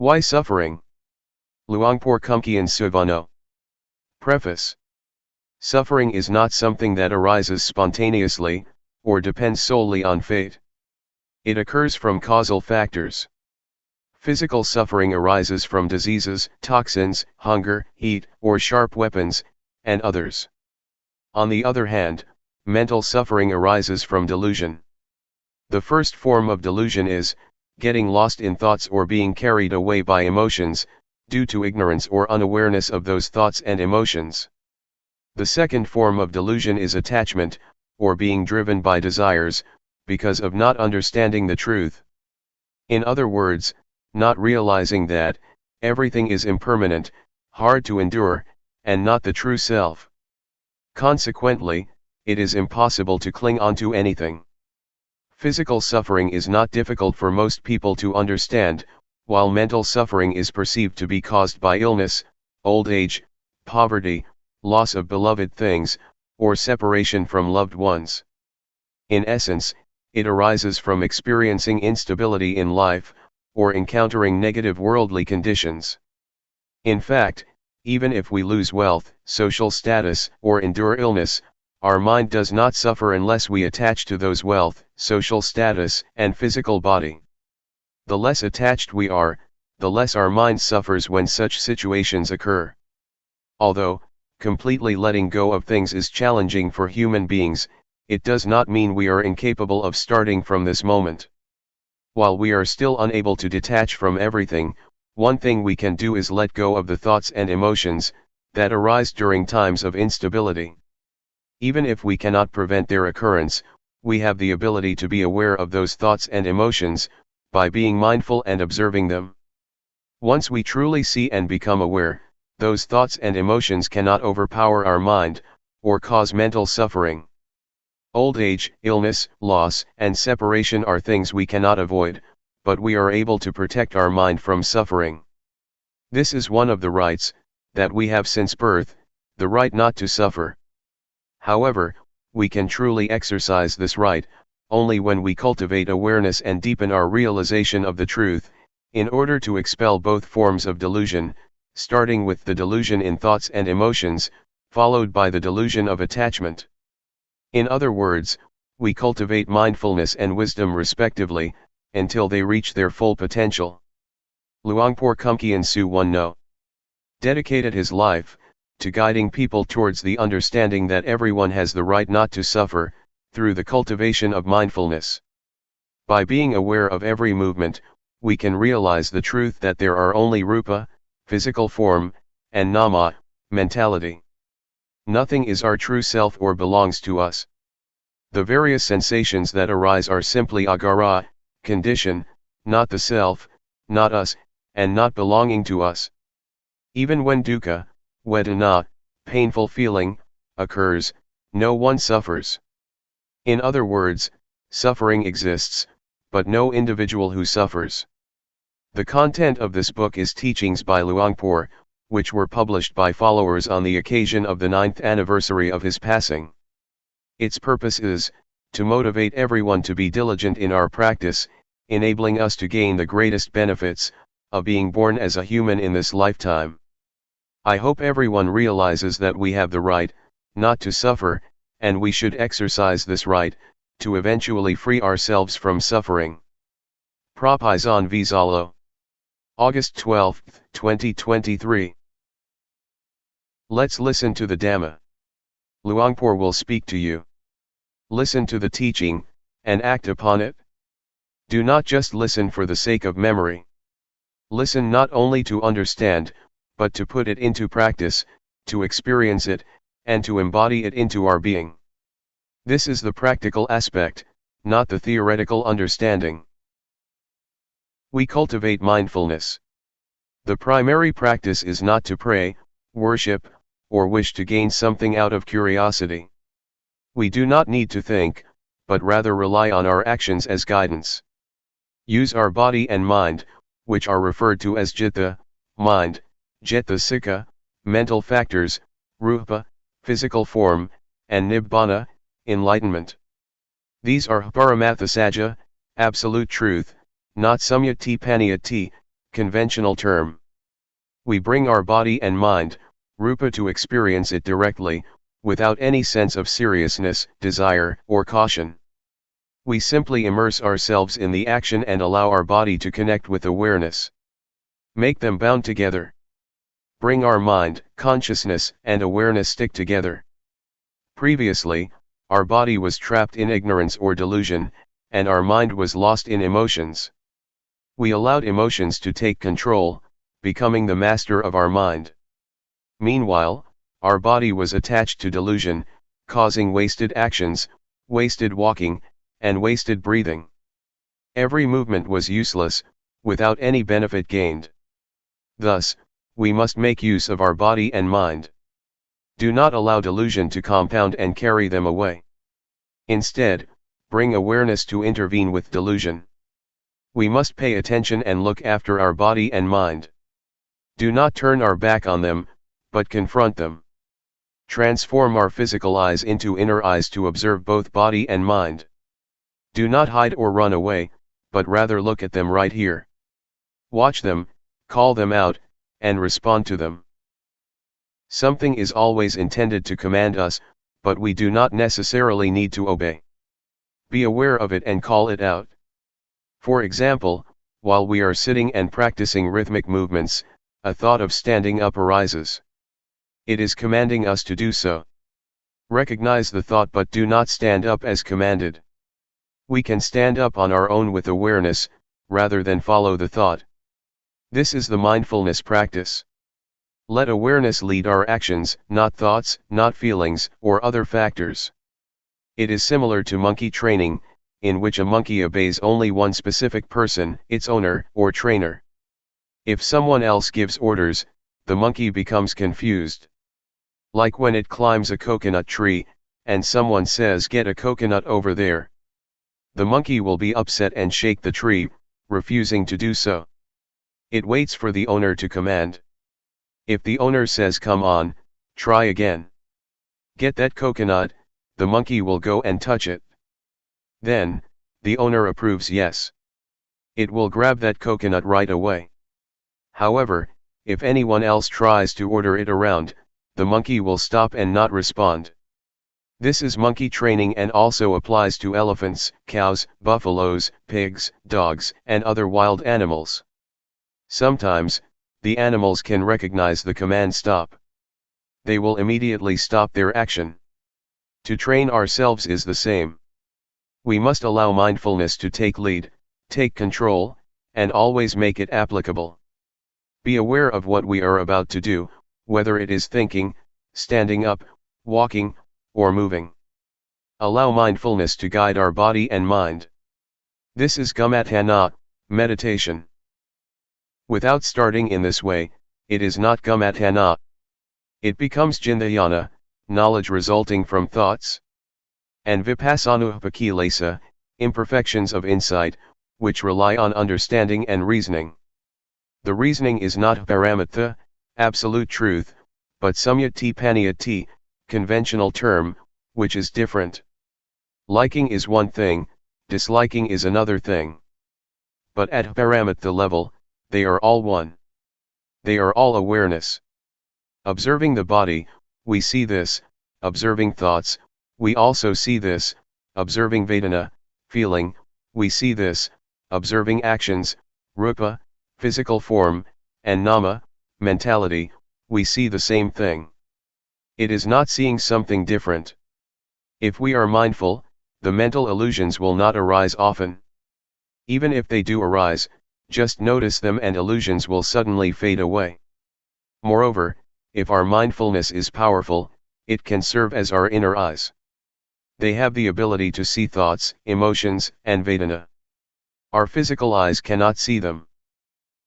Why suffering? Luangpor Teean Suvano. Preface. Suffering is not something that arises spontaneously, or depends solely on fate. It occurs from causal factors. Physical suffering arises from diseases, toxins, hunger, heat, or sharp weapons, and others. On the other hand, mental suffering arises from delusion. The first form of delusion is getting lost in thoughts or being carried away by emotions, due to ignorance or unawareness of those thoughts and emotions. The second form of delusion is attachment, or being driven by desires, because of not understanding the truth. In other words, not realizing that everything is impermanent, hard to endure, and not the true self. Consequently, it is impossible to cling onto anything. Physical suffering is not difficult for most people to understand, while mental suffering is perceived to be caused by illness, old age, poverty, loss of beloved things, or separation from loved ones. In essence, it arises from experiencing instability in life, or encountering negative worldly conditions. In fact, even if we lose wealth, social status, or endure illness, our mind does not suffer unless we attach to those wealth, social status, and physical body. The less attached we are, the less our mind suffers when such situations occur. Although, completely letting go of things is challenging for human beings, it does not mean we are incapable of starting from this moment. While we are still unable to detach from everything, one thing we can do is let go of the thoughts and emotions that arise during times of instability. Even if we cannot prevent their occurrence, we have the ability to be aware of those thoughts and emotions, by being mindful and observing them. Once we truly see and become aware, those thoughts and emotions cannot overpower our mind, or cause mental suffering. Old age, illness, loss, and separation are things we cannot avoid, but we are able to protect our mind from suffering. This is one of the rights that we have since birth, the right not to suffer. However, we can truly exercise this right only when we cultivate awareness and deepen our realization of the truth, in order to expel both forms of delusion, starting with the delusion in thoughts and emotions, followed by the delusion of attachment. In other words, we cultivate mindfulness and wisdom respectively, until they reach their full potential. Luangpor Teean Suvano dedicated his life to guiding people towards the understanding that everyone has the right not to suffer, through the cultivation of mindfulness. By being aware of every movement, we can realize the truth that there are only rupa, physical form, and nama, mentality. Nothing is our true self or belongs to us. The various sensations that arise are simply agara, condition, not the self, not us, and not belonging to us. Even when dukkha, vedana, painful feeling, occurs, no one suffers. In other words, suffering exists, but no individual who suffers. The content of this book is teachings by Luangpor, which were published by followers on the occasion of the 9th anniversary of his passing. Its purpose is to motivate everyone to be diligent in our practice, enabling us to gain the greatest benefits of being born as a human in this lifetime. I hope everyone realizes that we have the right not to suffer, and we should exercise this right to eventually free ourselves from suffering. Propizon Vizalo. August 12, 2023. Let's listen to the Dhamma. Luangpor will speak to you. Listen to the teaching, and act upon it. Do not just listen for the sake of memory. Listen not only to understand, but to put it into practice, to experience it, and to embody it into our being. This is the practical aspect, not the theoretical understanding. We cultivate mindfulness. The primary practice is not to pray, worship, or wish to gain something out of curiosity. We do not need to think, but rather rely on our actions as guidance. Use our body and mind, which are referred to as citta, mind, cetasika, mental factors, rupa, physical form, and nibbana, enlightenment. These are paramathasaja, absolute truth, not samyati paniyati, conventional term. We bring our body and mind, rupa, to experience it directly, without any sense of seriousness, desire, or caution. We simply immerse ourselves in the action and allow our body to connect with awareness. Make them bound together. Bring our mind, consciousness, and awareness stick together. Previously, our body was trapped in ignorance or delusion, and our mind was lost in emotions. We allowed emotions to take control, becoming the master of our mind. Meanwhile, our body was attached to delusion, causing wasted actions, wasted walking, and wasted breathing. Every movement was useless, without any benefit gained. Thus, we must make use of our body and mind. Do not allow delusion to compound and carry them away. Instead, bring awareness to intervene with delusion. We must pay attention and look after our body and mind. Do not turn our back on them, but confront them. Transform our physical eyes into inner eyes to observe both body and mind. Do not hide or run away, but rather look at them right here. Watch them, call them out, and respond to them. Something is always intended to command us, but we do not necessarily need to obey. Be aware of it and call it out. For example, while we are sitting and practicing rhythmic movements, a thought of standing up arises. It is commanding us to do so. Recognize the thought but do not stand up as commanded. We can stand up on our own with awareness, rather than follow the thought. This is the mindfulness practice. Let awareness lead our actions, not thoughts, not feelings, or other factors. It is similar to monkey training, in which a monkey obeys only one specific person, its owner or trainer. If someone else gives orders, the monkey becomes confused. Like when it climbs a coconut tree, and someone says, "Get a coconut over there." The monkey will be upset and shake the tree, refusing to do so. It waits for the owner to command. If the owner says, "Come on, try again. Get that coconut," the monkey will go and touch it. Then, the owner approves yes. It will grab that coconut right away. However, if anyone else tries to order it around, the monkey will stop and not respond. This is monkey training and also applies to elephants, cows, buffaloes, pigs, dogs, and other wild animals. Sometimes, the animals can recognize the command stop. They will immediately stop their action. To train ourselves is the same. We must allow mindfulness to take lead, take control, and always make it applicable. Be aware of what we are about to do, whether it is thinking, standing up, walking, or moving. Allow mindfulness to guide our body and mind. This is gamatthana, meditation. Without starting in this way, it is not gamatthana. It becomes cintayana, knowledge resulting from thoughts. And vipassanuppakilesa, imperfections of insight, which rely on understanding and reasoning. The reasoning is not paramatha, absolute truth, but samyati paniyati, conventional term, which is different. Liking is one thing, disliking is another thing. But at paramatha level, they are all one. They are all awareness. Observing the body, we see this; observing thoughts, we also see this; observing vedana, feeling, we see this; observing actions, rupa, physical form, and nama, mentality, we see the same thing. It is not seeing something different. If we are mindful, the mental illusions will not arise often. Even if they do arise, just notice them and illusions will suddenly fade away. Moreover, if our mindfulness is powerful, it can serve as our inner eyes. They have the ability to see thoughts, emotions, and vedana. Our physical eyes cannot see them.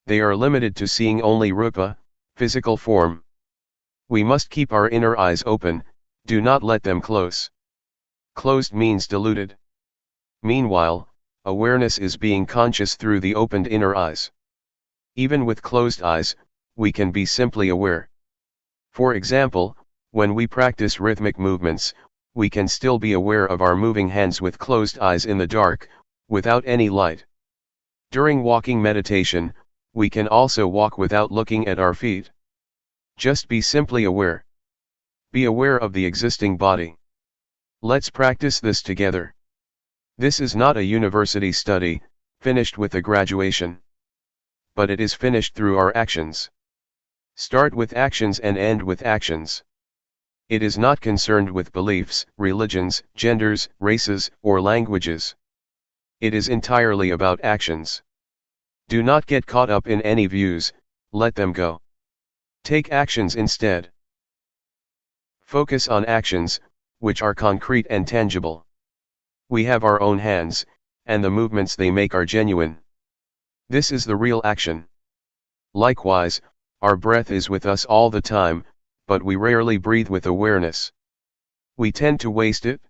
They are limited to seeing only rupa, physical form. We must keep our inner eyes open, do not let them close. Closed means diluted. Meanwhile, awareness is being conscious through the opened inner eyes. Even with closed eyes, we can be simply aware. For example, when we practice rhythmic movements, we can still be aware of our moving hands with closed eyes in the dark, without any light. During walking meditation, we can also walk without looking at our feet. Just be simply aware. Be aware of the existing body. Let's practice this together. This is not a university study, finished with a graduation. But it is finished through our actions. Start with actions and end with actions. It is not concerned with beliefs, religions, genders, races, or languages. It is entirely about actions. Do not get caught up in any views, let them go. Take actions instead. Focus on actions, which are concrete and tangible. We have our own hands, and the movements they make are genuine. This is the real action. Likewise, our breath is with us all the time, but we rarely breathe with awareness. We tend to waste it.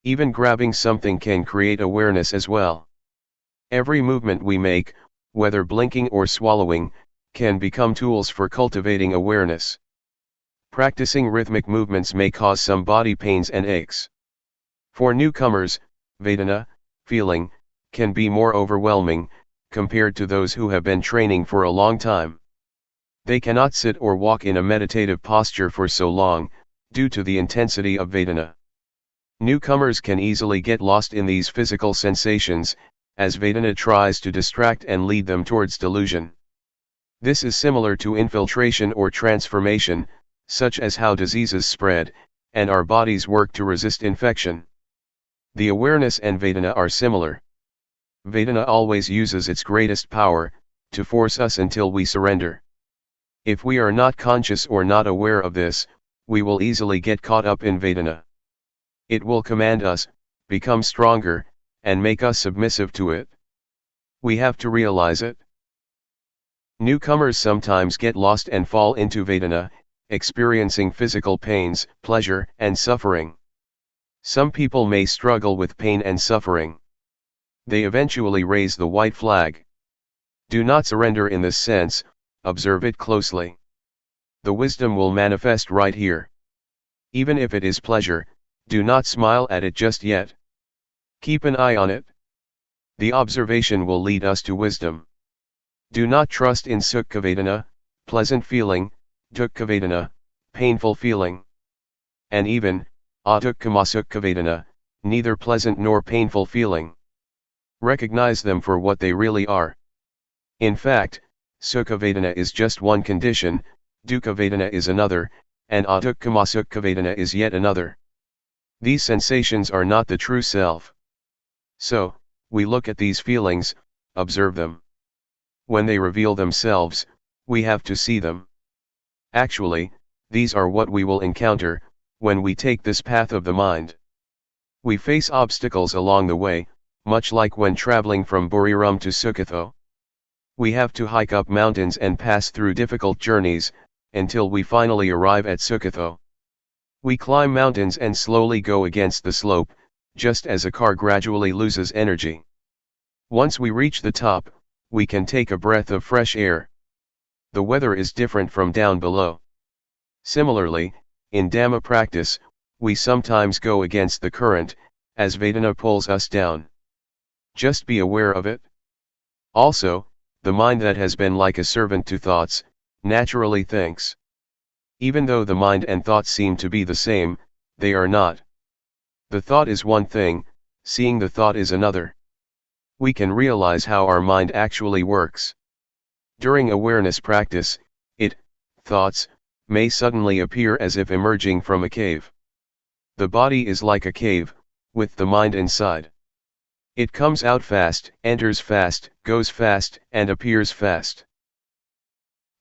Even grabbing something can create awareness as well. Every movement we make, whether blinking or swallowing, can become tools for cultivating awareness. Practicing rhythmic movements may cause some body pains and aches. For newcomers, Vedana, feeling, can be more overwhelming, compared to those who have been training for a long time. They cannot sit or walk in a meditative posture for so long, due to the intensity of Vedana. Newcomers can easily get lost in these physical sensations, as Vedana tries to distract and lead them towards delusion. This is similar to infiltration or transformation, such as how diseases spread, and our bodies work to resist infection. The awareness and Vedana are similar. Vedana always uses its greatest power, to force us until we surrender. If we are not conscious or not aware of this, we will easily get caught up in Vedana. It will command us, become stronger, and make us submissive to it. We have to realize it. Newcomers sometimes get lost and fall into Vedana, experiencing physical pains, pleasure, and suffering. Some people may struggle with pain and suffering. They eventually raise the white flag. Do not surrender in this sense, observe it closely. The wisdom will manifest right here. Even if it is pleasure, do not smile at it just yet. Keep an eye on it. The observation will lead us to wisdom. Do not trust in Sukha Vedana, pleasant feeling, Dukkha Vedana, painful feeling. And even, Adukkhamasukha Vedana, neither pleasant nor painful feeling. Recognize them for what they really are. In fact, Sukha Vedana is just one condition, Dukkha Vedana is another, and Adukkhamasukha Vedana is yet another. These sensations are not the true self. So, we look at these feelings, observe them. When they reveal themselves, we have to see them. Actually, these are what we will encounter, when we take this path of the mind. We face obstacles along the way, much like when traveling from Buriram to Sukatho. We have to hike up mountains and pass through difficult journeys, until we finally arrive at Sukatho. We climb mountains and slowly go against the slope, just as a car gradually loses energy. Once we reach the top, we can take a breath of fresh air. The weather is different from down below. Similarly, in Dhamma practice, we sometimes go against the current, as Vedana pulls us down. Just be aware of it. Also, the mind that has been like a servant to thoughts, naturally thinks. Even though the mind and thought seem to be the same, they are not. The thought is one thing, seeing the thought is another. We can realize how our mind actually works. During awareness practice, thoughts, may suddenly appear as if emerging from a cave. The body is like a cave, with the mind inside. It comes out fast, enters fast, goes fast, and appears fast.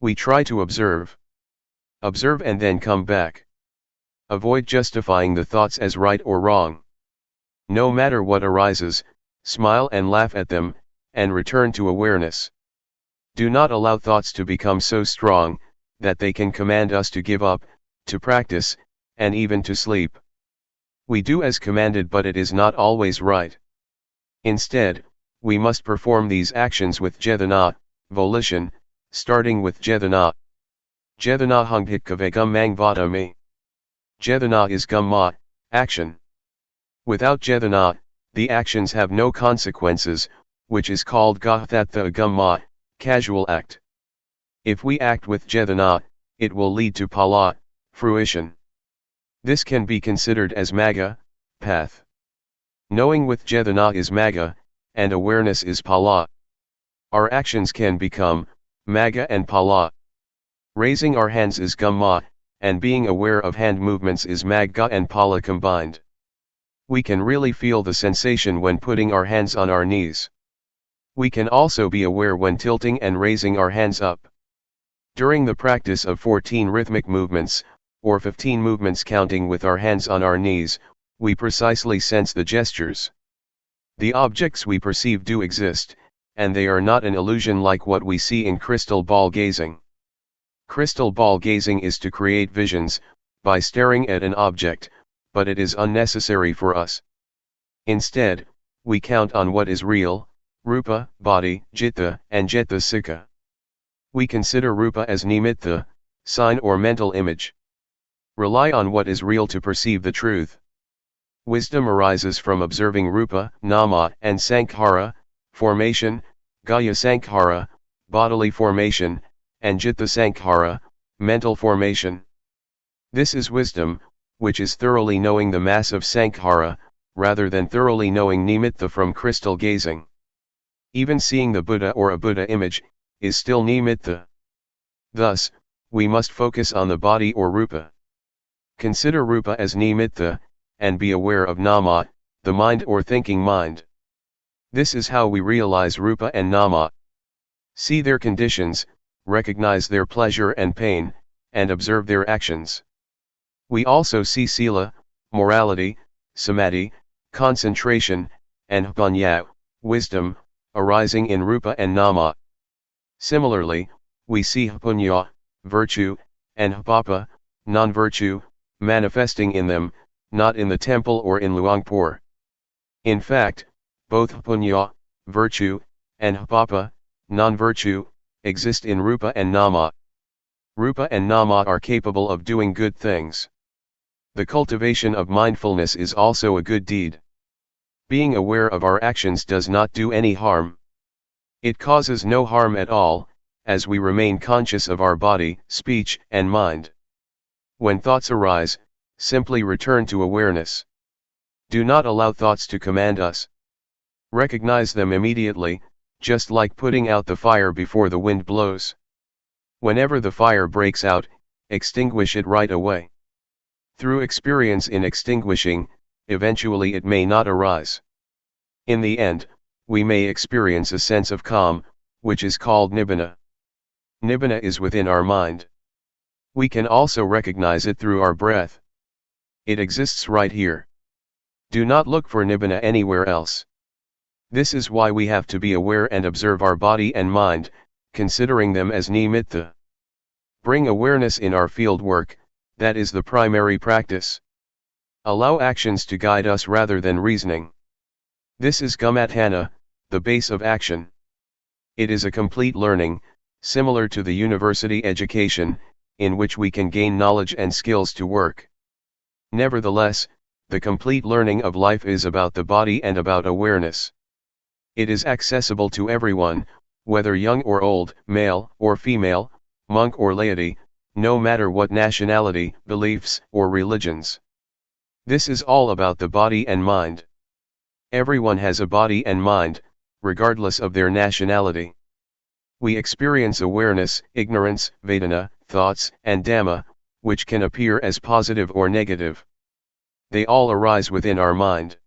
We try to observe. Observe and then come back. Avoid justifying the thoughts as right or wrong. No matter what arises, smile and laugh at them, and return to awareness. Do not allow thoughts to become so strong that they can command us to give up, to practice, and even to sleep. We do as commanded, but it is not always right. Instead, we must perform these actions with cetana, volition, starting with cetana. Cetana hungit kave gum mang vata me. Cetana is gamma, action. Without cetana, the actions have no consequences, which is called gahathatha gamma, casual act. If we act with cetana, it will lead to phala, fruition. This can be considered as magga, path. Knowing with cetana is magga, and awareness is phala. Our actions can become magga and phala. Raising our hands is gamma, and being aware of hand movements is magga and phala combined. We can really feel the sensation when putting our hands on our knees. We can also be aware when tilting and raising our hands up. During the practice of 14 rhythmic movements, or 15 movements counting with our hands on our knees, we precisely sense the gestures. The objects we perceive do exist, and they are not an illusion like what we see in crystal ball gazing. Crystal ball gazing is to create visions, by staring at an object, but it is unnecessary for us. Instead, we count on what is real, rupa, body, citta, and citta sikha. We consider rupa as nimitta, sign or mental image. Rely on what is real to perceive the truth. Wisdom arises from observing rupa, nama, and sankhara, formation, gaya sankhara, bodily formation, and citta sankhara, mental formation. This is wisdom, which is thoroughly knowing the mass of sankhara, rather than thoroughly knowing nimitta from crystal gazing. Even seeing the Buddha or a Buddha image, is still nimitta. Thus, we must focus on the body or rupa. Consider rupa as nimitta, and be aware of nama, the mind or thinking mind. This is how we realize rupa and nama. See their conditions, recognize their pleasure and pain, and observe their actions. We also see sila, morality, samadhi, concentration, and panya, wisdom, arising in rupa and nama. Similarly, we see punya, virtue, and papa, non-virtue, manifesting in them, not in the temple or in Luangpor. In fact, both punya, virtue, and papa, non-virtue, exist in rupa and nama. Rupa and nama are capable of doing good things. The cultivation of mindfulness is also a good deed. Being aware of our actions does not do any harm. It causes no harm at all, as we remain conscious of our body, speech, and mind. When thoughts arise, simply return to awareness. Do not allow thoughts to command us. Recognize them immediately, just like putting out the fire before the wind blows. Whenever the fire breaks out, extinguish it right away. Through experience in extinguishing, eventually it may not arise. In the end, we may experience a sense of calm, which is called nibbana. Nibbana is within our mind. We can also recognize it through our breath. It exists right here. Do not look for nibbana anywhere else. This is why we have to be aware and observe our body and mind, considering them as nimitta. Bring awareness in our field work, that is the primary practice. Allow actions to guide us rather than reasoning. This is Gumatthana, the base of action. It is a complete learning, similar to the university education, in which we can gain knowledge and skills to work. Nevertheless, the complete learning of life is about the body and about awareness. It is accessible to everyone, whether young or old, male or female, monk or laity, no matter what nationality, beliefs, or religions. This is all about the body and mind. Everyone has a body and mind, regardless of their nationality. We experience awareness, ignorance, vedana, thoughts, and dhamma, which can appear as positive or negative. They all arise within our mind.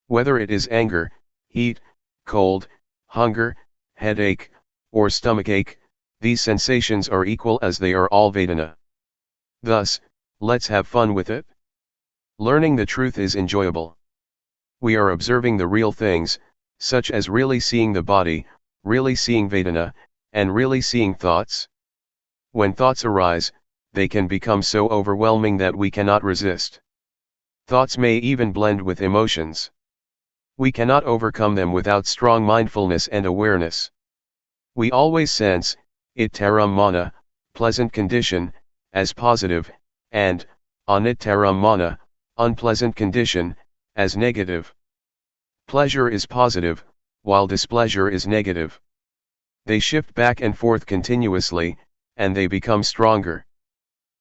Whether it is anger, heat, cold, hunger, headache, or stomachache, these sensations are equal as they are all vedana. Thus, let's have fun with it. Learning the truth is enjoyable. We are observing the real things, such as really seeing the body, really seeing Vedana, and really seeing thoughts. When thoughts arise, they can become so overwhelming that we cannot resist. Thoughts may even blend with emotions. We cannot overcome them without strong mindfulness and awareness. We always sense, ittaram mana, pleasant condition, as positive, and, anittaram mana, unpleasant condition, as negative. Pleasure is positive, while displeasure is negative. They shift back and forth continuously, and they become stronger.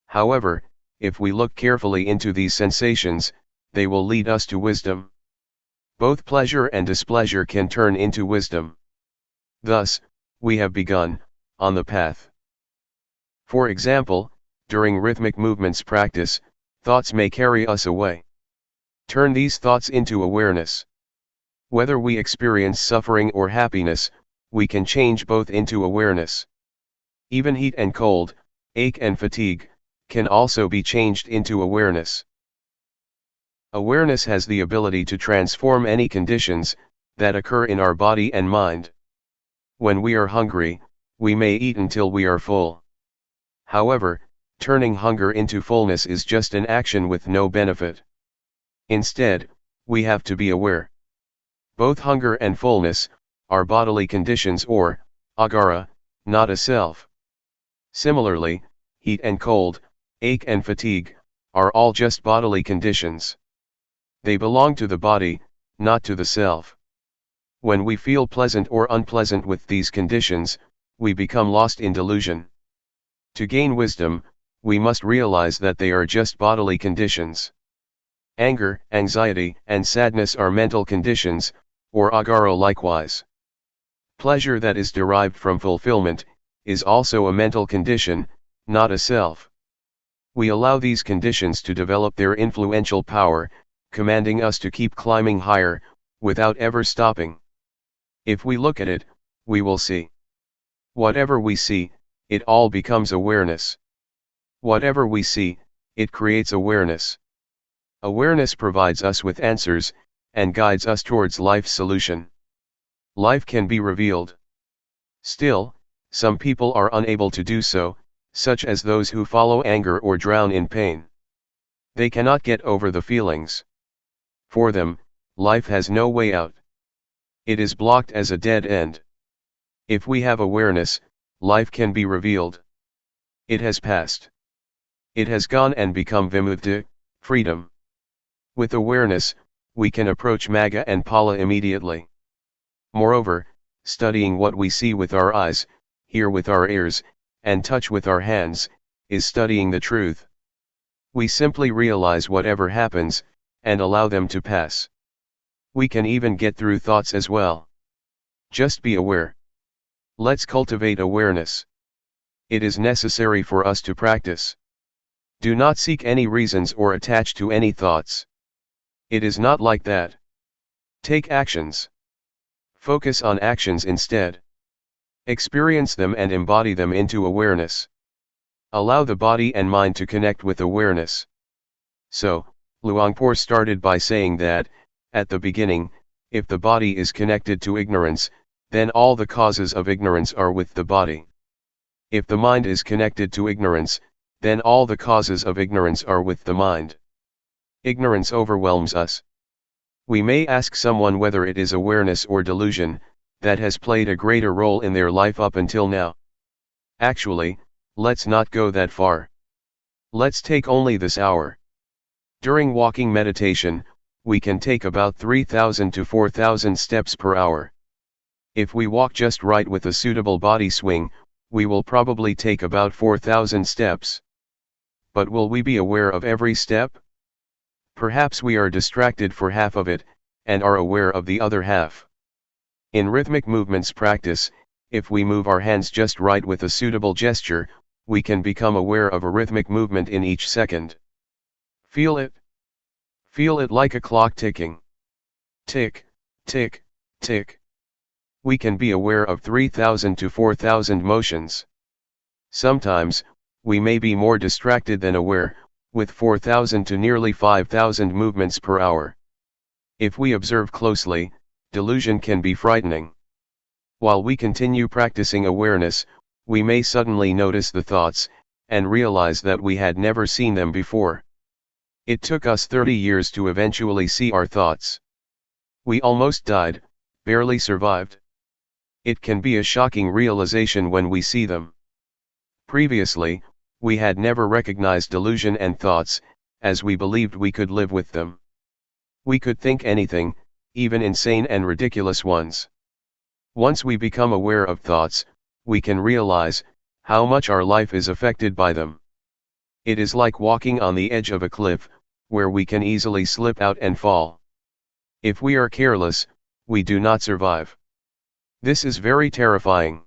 However, if we look carefully into these sensations, they will lead us to wisdom. Both pleasure and displeasure can turn into wisdom. Thus, we have begun, on the path. For example, during rhythmic movements practice, thoughts may carry us away. Turn these thoughts into awareness. Whether we experience suffering or happiness, we can change both into awareness. Even heat and cold, ache and fatigue, can also be changed into awareness. Awareness has the ability to transform any conditions that occur in our body and mind. When we are hungry, we may eat until we are full. However, turning hunger into fullness is just an action with no benefit. Instead, we have to be aware. Both hunger and fullness are bodily conditions or agara, not a self. Similarly, heat and cold, ache and fatigue, are all just bodily conditions. They belong to the body, not to the self. When we feel pleasant or unpleasant with these conditions, we become lost in delusion. To gain wisdom, we must realize that they are just bodily conditions. Anger, anxiety, and sadness are mental conditions, or agaro likewise. Pleasure that is derived from fulfillment is also a mental condition, not a self. We allow these conditions to develop their influential power, commanding us to keep climbing higher, without ever stopping. If we look at it, we will see. Whatever we see, it all becomes awareness. Whatever we see, it creates awareness. Awareness provides us with answers, and guides us towards life's solution. Life can be revealed. Still, some people are unable to do so, such as those who follow anger or drown in pain. They cannot get over the feelings. For them, life has no way out. It is blocked as a dead end. If we have awareness, life can be revealed. It has passed. It has gone and become vimukti, freedom. With awareness, we can approach Magga and Phala immediately. Moreover, studying what we see with our eyes, hear with our ears, and touch with our hands, is studying the truth. We simply realize whatever happens, and allow them to pass. We can even get through thoughts as well. Just be aware. Let's cultivate awareness. It is necessary for us to practice. Do not seek any reasons or attach to any thoughts. It is not like that. Take actions. Focus on actions instead. Experience them and embody them into awareness. Allow the body and mind to connect with awareness. So, Luangpor started by saying that, at the beginning, if the body is connected to ignorance, then all the causes of ignorance are with the body. If the mind is connected to ignorance, then all the causes of ignorance are with the mind. Ignorance overwhelms us. We may ask someone whether it is awareness or delusion that has played a greater role in their life up until now. Actually, let's not go that far. Let's take only this hour. During walking meditation, we can take about 3,000 to 4,000 steps per hour. If we walk just right with a suitable body swing, we will probably take about 4,000 steps. But will we be aware of every step? Perhaps we are distracted for half of it, and are aware of the other half. In rhythmic movements practice, if we move our hands just right with a suitable gesture, we can become aware of a rhythmic movement in each second. Feel it. Feel it like a clock ticking. Tick, tick, tick. We can be aware of 3,000 to 4,000 motions. Sometimes, we may be more distracted than aware, with 4,000 to nearly 5,000 movements per hour. If we observe closely, Delusion can be frightening. While we continue practicing awareness, we may suddenly notice the thoughts, and realize that we had never seen them before. It took us 30 years to eventually see our thoughts. We almost died, barely survived. It can be a shocking realization when we see them. Previously, we had never recognized delusion and thoughts, as we believed we could live with them. We could think anything, even insane and ridiculous ones. Once we become aware of thoughts, we can realize how much our life is affected by them. It is like walking on the edge of a cliff, where we can easily slip out and fall. If we are careless, we do not survive. This is very terrifying.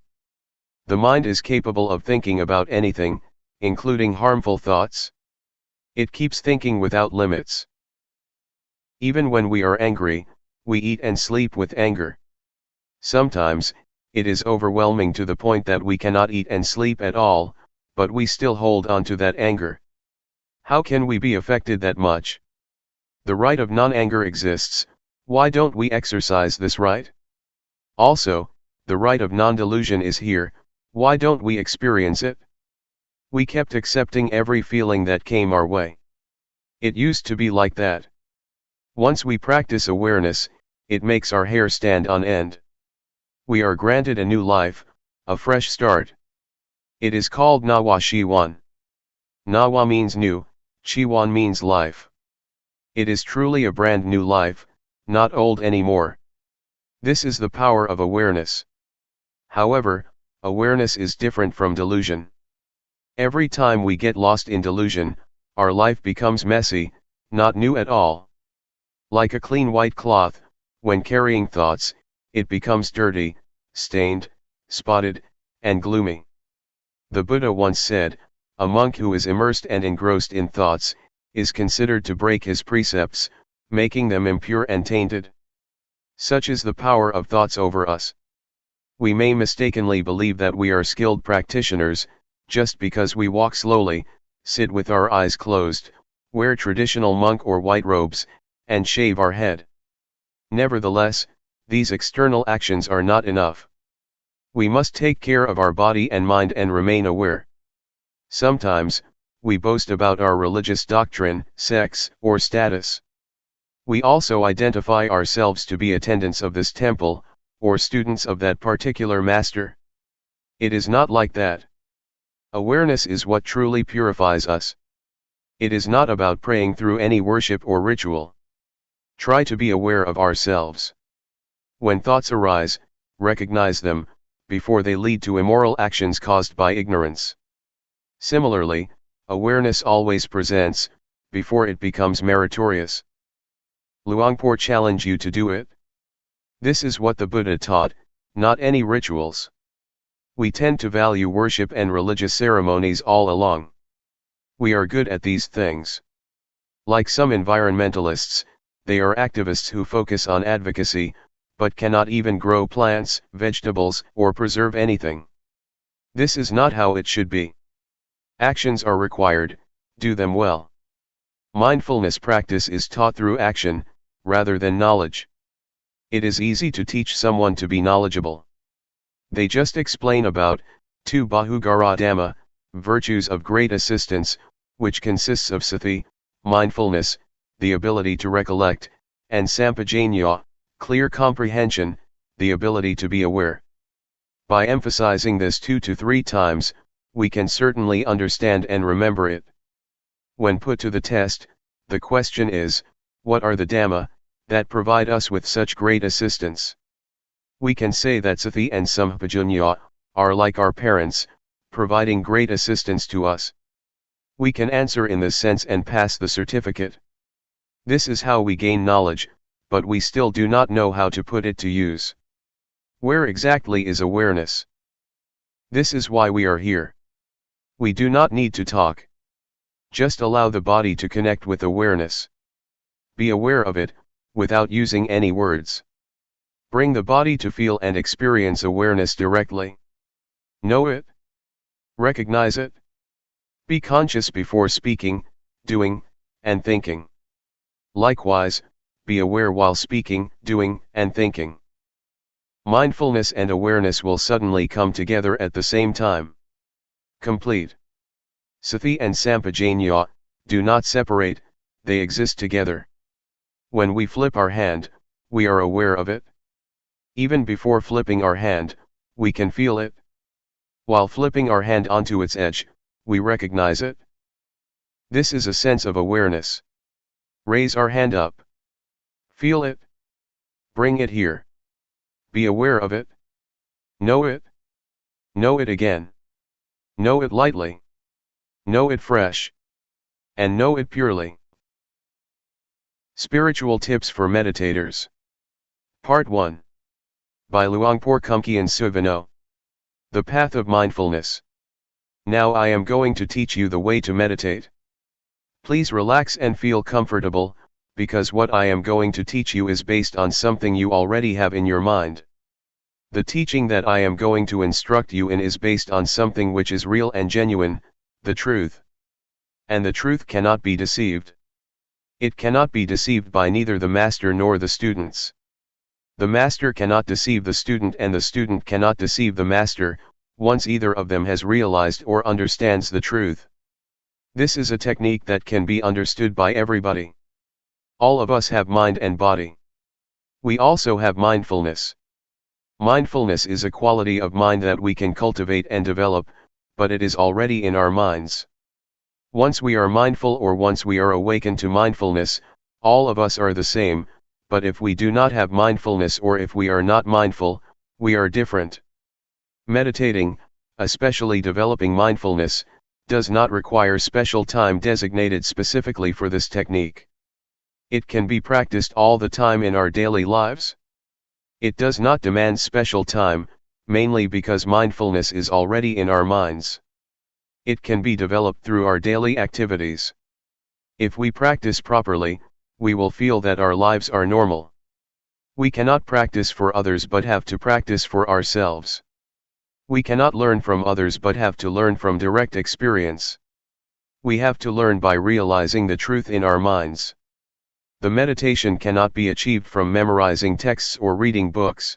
The mind is capable of thinking about anything, including harmful thoughts. It keeps thinking without limits. Even when we are angry, we eat and sleep with anger. Sometimes, it is overwhelming to the point that we cannot eat and sleep at all, but we still hold on to that anger. How can we be affected that much? The right of non-anger exists. Why don't we exercise this right? Also, the right of non-delusion is here. Why don't we experience it? We kept accepting every feeling that came our way. It used to be like that. Once we practice awareness, it makes our hair stand on end. We are granted a new life, a fresh start. It is called Nawa Shiwan. Nawa means new, Shiwan means life. It is truly a brand new life, not old anymore. This is the power of awareness. However, awareness is different from delusion. Every time we get lost in delusion, our life becomes messy, not new at all. Like a clean white cloth, when carrying thoughts, it becomes dirty, stained, spotted, and gloomy. The Buddha once said, a monk who is immersed and engrossed in thoughts, is considered to break his precepts, making them impure and tainted. Such is the power of thoughts over us. We may mistakenly believe that we are skilled practitioners, just because we walk slowly, sit with our eyes closed, wear traditional monk or white robes, and shave our head. Nevertheless, these external actions are not enough. We must take care of our body and mind and remain aware. Sometimes, we boast about our religious doctrine, sex, or status. We also identify ourselves to be attendants of this temple, or students of that particular master. It is not like that. Awareness is what truly purifies us. It is not about praying through any worship or ritual. Try to be aware of ourselves. When thoughts arise, recognize them, before they lead to immoral actions caused by ignorance. Similarly, awareness always presents, before it becomes meritorious. Luangpor challenge you to do it. This is what the Buddha taught, not any rituals. We tend to value worship and religious ceremonies all along. We are good at these things. Like some environmentalists, they are activists who focus on advocacy, but cannot even grow plants, vegetables, or preserve anything. This is not how it should be. Actions are required, do them well. Mindfulness practice is taught through action, rather than knowledge. It is easy to teach someone to be knowledgeable. They just explain about, 2 Bahugara Dhamma, virtues of great assistance, which consists of sati, mindfulness, the ability to recollect, and sampajanya, clear comprehension, the ability to be aware. By emphasizing this 2 to 3 times, we can certainly understand and remember it. When put to the test, the question is, what are the Dhamma that provide us with such great assistance? We can say that sati and sampajanya are like our parents, providing great assistance to us. We can answer in this sense and pass the certificate. This is how we gain knowledge, but we still do not know how to put it to use. Where exactly is awareness? This is why we are here. We do not need to talk. Just allow the body to connect with awareness. Be aware of it, without using any words. Bring the body to feel and experience awareness directly. Know it. Recognize it. Be conscious before speaking, doing, and thinking. Likewise, be aware while speaking, doing, and thinking. Mindfulness and awareness will suddenly come together at the same time. Complete. Sati and Sampajanya do not separate, they exist together. When we flip our hand, we are aware of it. Even before flipping our hand, we can feel it. While flipping our hand onto its edge, we recognize it. This is a sense of awareness. Raise our hand up. Feel it. Bring it here. Be aware of it. Know it. Know it again. Know it lightly. Know it fresh. And know it purely. Spiritual Tips for Meditators. Part 1. By Luangpor Teean. The Path of Mindfulness. Now I am going to teach you the way to meditate. Please relax and feel comfortable, because what I am going to teach you is based on something you already have in your mind. The teaching that I am going to instruct you in is based on something which is real and genuine, the truth. And the truth cannot be deceived. It cannot be deceived by neither the master nor the students. The master cannot deceive the student and the student cannot deceive the master, once either of them has realized or understands the truth. This is a technique that can be understood by everybody. All of us have mind and body. We also have mindfulness. Mindfulness is a quality of mind that we can cultivate and develop, but it is already in our minds. Once we are mindful or once we are awakened to mindfulness, all of us are the same, but if we do not have mindfulness or if we are not mindful, we are different. Meditating, especially developing mindfulness, does not require special time designated specifically for this technique. It can be practiced all the time in our daily lives. It does not demand special time, mainly because mindfulness is already in our minds. It can be developed through our daily activities. If we practice properly, we will feel that our lives are normal. We cannot practice for others but have to practice for ourselves. We cannot learn from others but have to learn from direct experience. We have to learn by realizing the truth in our minds. The meditation cannot be achieved from memorizing texts or reading books.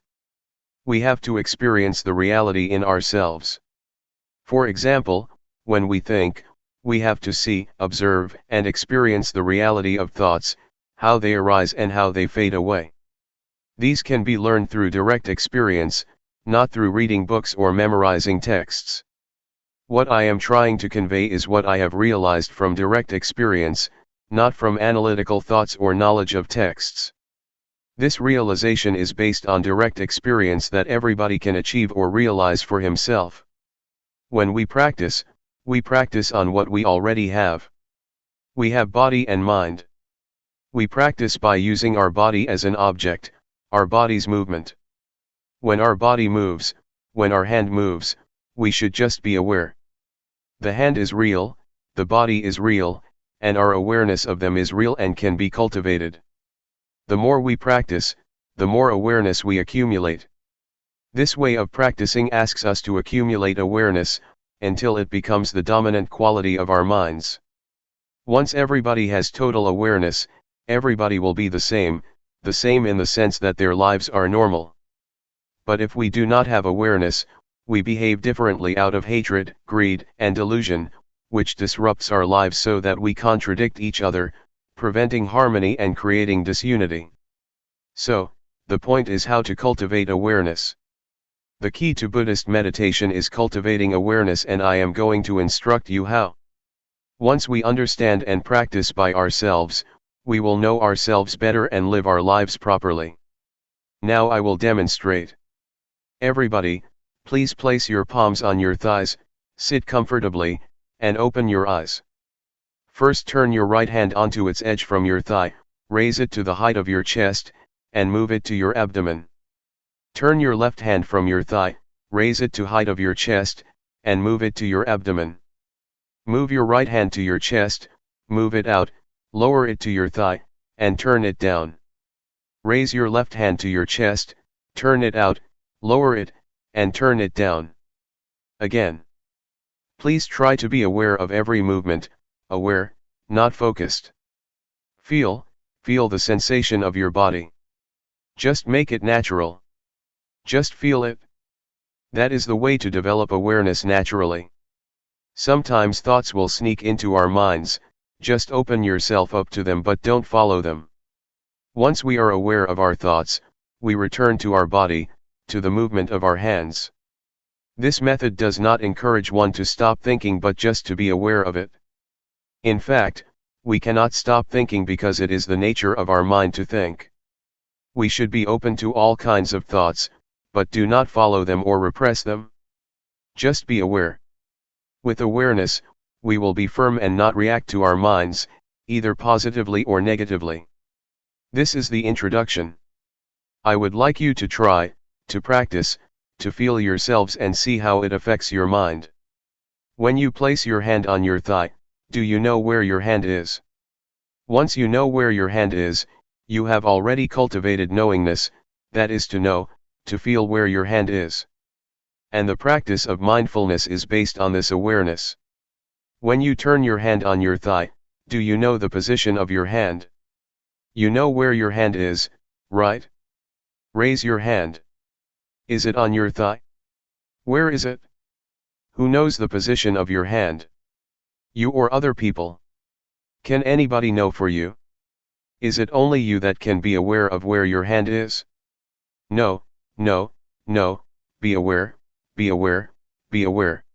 We have to experience the reality in ourselves. For example, when we think, we have to see, observe, and experience the reality of thoughts, how they arise and how they fade away. These can be learned through direct experience, not through reading books or memorizing texts. What I am trying to convey is what I have realized from direct experience, not from analytical thoughts or knowledge of texts. This realization is based on direct experience that everybody can achieve or realize for himself. When we practice on what we already have. We have body and mind. We practice by using our body as an object, our body's movement. When our body moves, when our hand moves, we should just be aware. The hand is real, the body is real, and our awareness of them is real and can be cultivated. The more we practice, the more awareness we accumulate. This way of practicing asks us to accumulate awareness, until it becomes the dominant quality of our minds. Once everybody has total awareness, everybody will be the same in the sense that their lives are normal. But if we do not have awareness, we behave differently out of hatred, greed, and delusion, which disrupts our lives so that we contradict each other, preventing harmony and creating disunity. So, the point is how to cultivate awareness. The key to Buddhist meditation is cultivating awareness, and I am going to instruct you how. Once we understand and practice by ourselves, we will know ourselves better and live our lives properly. Now I will demonstrate. Everybody, please place your palms on your thighs, sit comfortably, and open your eyes. First turn your right hand onto its edge from your thigh, raise it to the height of your chest, and move it to your abdomen. Turn your left hand from your thigh, raise it to height of your chest, and move it to your abdomen. Move your right hand to your chest, move it out, lower it to your thigh, and turn it down. Raise your left hand to your chest, turn it out, lower it, and turn it down. Again. Please try to be aware of every movement, aware, not focused. Feel Feel the sensation of your body. Just make it natural. Just feel it. That is the way to develop awareness naturally. Sometimes thoughts will sneak into our minds, just open yourself up to them but don't follow them. Once we are aware of our thoughts, we return to our body, to the movement of our hands. This method does not encourage one to stop thinking but just to be aware of it. In fact, we cannot stop thinking because it is the nature of our mind to think. We should be open to all kinds of thoughts, but do not follow them or repress them. Just be aware. With awareness, we will be firm and not react to our minds, either positively or negatively. This is the introduction. I would like you to try, to practice, to feel yourselves and see how it affects your mind. When you place your hand on your thigh, do you know where your hand is? Once you know where your hand is, you have already cultivated knowingness, that is to know, to feel where your hand is. And the practice of mindfulness is based on this awareness. When you turn your hand on your thigh, do you know the position of your hand? You know where your hand is, right? Raise your hand. Is it on your thigh? Where is it? Who knows the position of your hand? You or other people? Can anybody know for you? Is it only you that can be aware of where your hand is? No, no, no, be aware, be aware, be aware.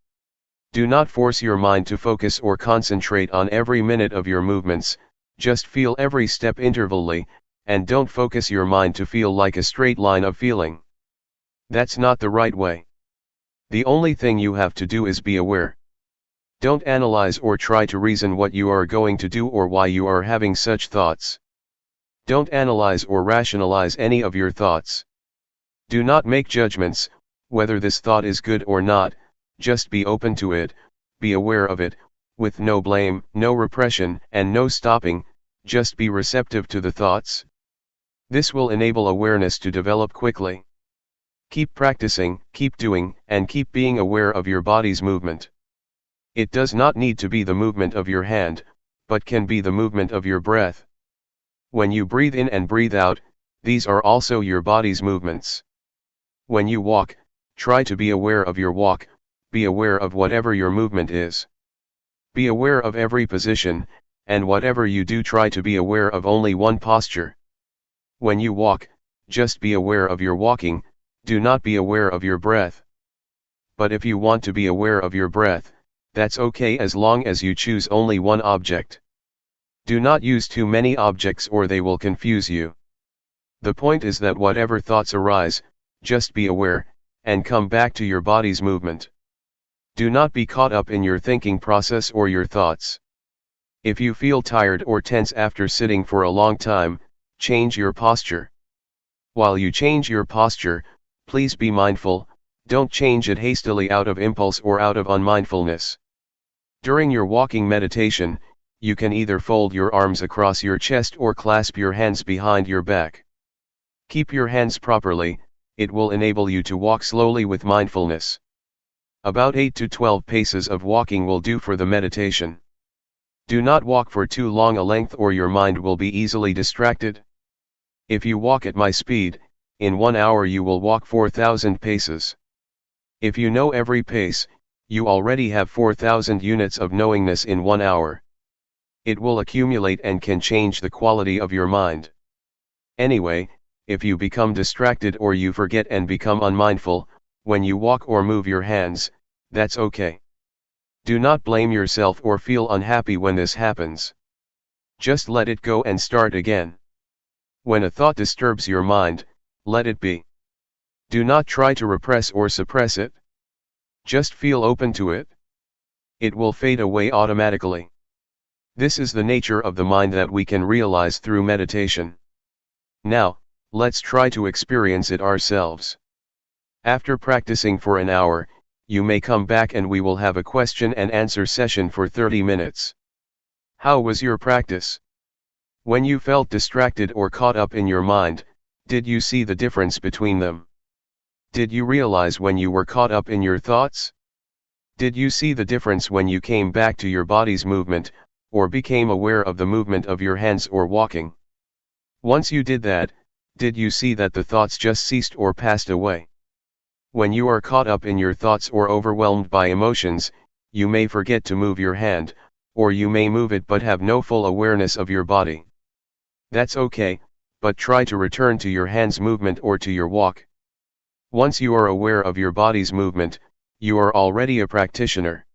Do not force your mind to focus or concentrate on every minute of your movements, just feel every step intervally, and don't focus your mind to feel like a straight line of feeling. That's not the right way. The only thing you have to do is be aware. Don't analyze or try to reason what you are going to do or why you are having such thoughts. Don't analyze or rationalize any of your thoughts. Do not make judgments, whether this thought is good or not, just be open to it, be aware of it, with no blame, no repression, and no stopping, just be receptive to the thoughts. This will enable awareness to develop quickly. Keep practicing, keep doing, and keep being aware of your body's movement. It does not need to be the movement of your hand, but can be the movement of your breath. When you breathe in and breathe out, these are also your body's movements. When you walk, try to be aware of your walk, be aware of whatever your movement is. Be aware of every position, and whatever you do try to be aware of only one posture. When you walk, just be aware of your walking, do not be aware of your breath. But if you want to be aware of your breath, that's okay as long as you choose only one object. Do not use too many objects or they will confuse you. The point is that whatever thoughts arise, just be aware, and come back to your body's movement. Do not be caught up in your thinking process or your thoughts. If you feel tired or tense after sitting for a long time, change your posture. While you change your posture, please be mindful, don't change it hastily out of impulse or out of unmindfulness. During your walking meditation, you can either fold your arms across your chest or clasp your hands behind your back. Keep your hands properly, it will enable you to walk slowly with mindfulness. About 8 to 12 paces of walking will do for the meditation. Do not walk for too long a length or your mind will be easily distracted. If you walk at my speed, in 1 hour you will walk 4,000 paces. If you know every pace, you already have 4,000 units of knowingness in 1 hour. It will accumulate and can change the quality of your mind. Anyway, if you become distracted or you forget and become unmindful, when you walk or move your hands, that's okay. Do not blame yourself or feel unhappy when this happens. Just let it go and start again. When a thought disturbs your mind, let it be. Do not try to repress or suppress it. Just feel open to it. It will fade away automatically. This is the nature of the mind that we can realize through meditation. Now, let's try to experience it ourselves. After practicing for an hour, you may come back and we will have a question and answer session for 30 minutes. How was your practice? When you felt distracted or caught up in your mind, did you see the difference between them? Did you realize when you were caught up in your thoughts? Did you see the difference when you came back to your body's movement, or became aware of the movement of your hands or walking? Once you did that, did you see that the thoughts just ceased or passed away? When you are caught up in your thoughts or overwhelmed by emotions, you may forget to move your hand, or you may move it but have no full awareness of your body. That's okay, but try to return to your hand's movement or to your walk. Once you are aware of your body's movement, you are already a practitioner.